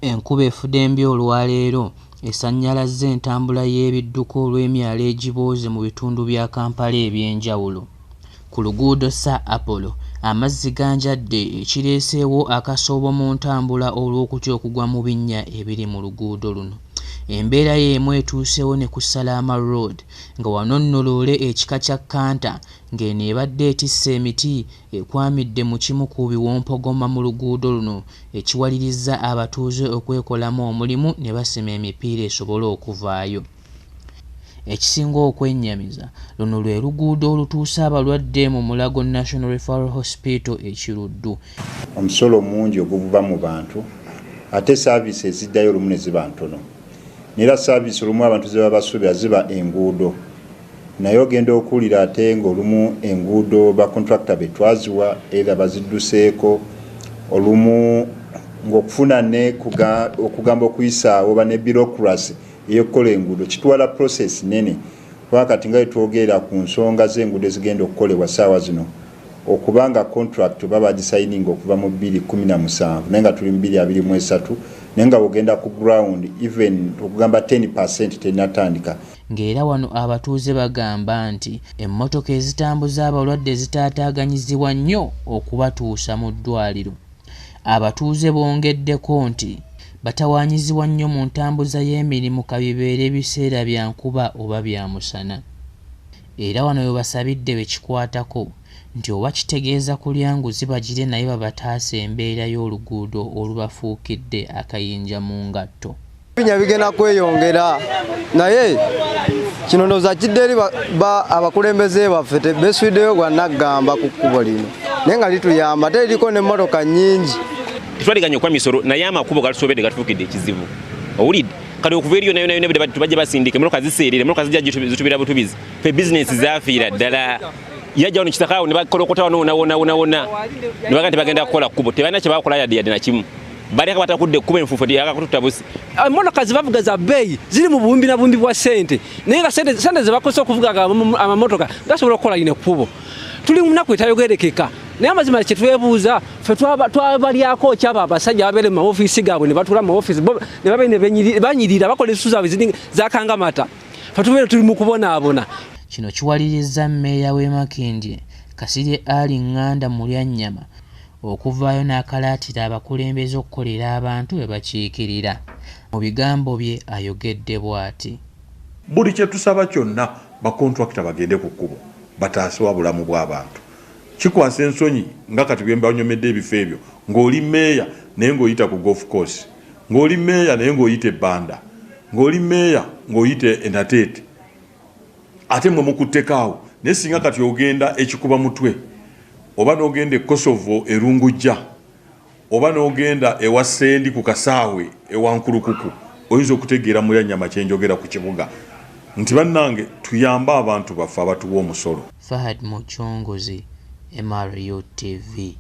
Enkuba efudembye olwaleero esannyalazza entambula y'ebidduka olw'emyalo egibooze mu bitundu bya Kampala eby'enjawulo. Ku luguudo Sir Apollo, amazzi ganjadde ekireeseewo akasoobo mu ntambula olw'okutya okugwa mu binnya ebiri mu luguudo luno. Embeera y'emu etuuseewo ne ku Salama Road nga wano nno loole ekika kya Kanta ng'eno ebadde etisse emiti ekwamidde mu kimu ku biwompogoma mu luguudo luno ekiwalirizza abatuuze okwekolamu omulimu ne basima emipiira esobole okuvaayo. Ekisinga okwennyamiza luno lwe luguudo olutuusa abalwadde mu Mulago National Referral Hospital ekiruddu. Omusolo mungi oguva mu bantu ate saavisi eziddayo olumu ne ziba ntono. Nera saavisi olumu abantu ze babasuubira ziba enguudo. Naye ogenda okuwulira ate ng'olumu enguudo bakontrakita be twaziwa era bazidduseeko olumu ng'okufuna ne okugamba okuyisaawo ba ne bureaucracy ey'okukola enguudo kitwala process nene. Wakati nga twogera ku nsonga z'enguudo ezigenda okukolebwa ssaawa zino okubanga contract baba designing okuva mu 2017 naye nga tuli mu 2023 naye nga ogenda ku ground even okugamba 10% tenatandika. Ng'era wano abatuuze bagamba nti emmotoka ezitambuza abalwadde zitaataaganyizibwa nnyo okubatuusa mu ddwaliro. Abatuuze bongeddeko nti batawaanyizibwa nnyo mu ntambuza y'emirimu kabibeere ebiseera bya nkuba oba bya musana. Era wano we basabidde bekikwatako nti oba kitegeeza kulya nguzi bagire naye babataasa embeera y'oluguudo olubafuukidde akayinja mu ngatto. Binya bigenda kweyongera naye kino ndowooza kidde eri abakulembeze baffe beesuddeyo gwa naggamba ku kkubo lino naye nga lituyamba ate eriko n'emmotoka nnyingi. Twaliganya okwa misolo naye amakubo gatusobedde gatufuukidde ekizibu. Owulidde kale okuva eriyo nayo tubajja basindika emmotoka ziseerera emmotoka zijja zitubira butubizi fe bizinesi zaafiira ddala. Yajja wano kitakaawo ne bakolokota wona ne baga nti bagenda kukola kkubo tebalina kye bakola yadde na kimu. Bali akabatakudde ekkubo enfuufu yakakututta busi. Emmotoka zibavuga za bbeeyi ziri mu bumbi na bumbi bwa ssente naye nga ssente ze bakozesa okuvuga amamotoka gasobola okukola lino ekkubo. Tuli mu nnaku etayogerekeka naye amazima kye twebuuza ffe twabalyako kyaba abasajja ababeere mu maofiisi gaabwe ne batuula mu maofiisi ne babeere banyirira bakola ensusu zaabwe zakangamata ffe tubeere tuli mu kubonaabona. Kino kiwalirizza mmeeya w'e Makindye Kasirye Ali Nganda mu Lyannyama okuvaayo n'akalaatira abakulembeze okukolera abantu be bakiikirira. Mu bigambo bye ayogedde bw'ati. Buli kye tusaba kyonna bakontrakita bagende ku kkubo bataasiwa bulamu bw'abantu. Kikwasa ensonyi nga kati bwe mbanyomedde ebifo ebyo ng'oli mmeeya naye ng'oyita ku golf course, ng'oli mmeeya naye ng'oyita ebbanda, ng'oli mmeeya ng'oyita enateete. Ate mwe mukuttekaawo naye singa kati ogenda ekikuba mutwe oba n'ogenda e Kosovo erungujja oba n'ogenda ewa Sendi ku kasaawe ewa Nkulukuku oyinza okutegeera mu Lyannyama kye njogera ku kibuga nti bannange tuyamba abantu baffe abatuwa omusolo. Fahad Muchongozi, MRU TV.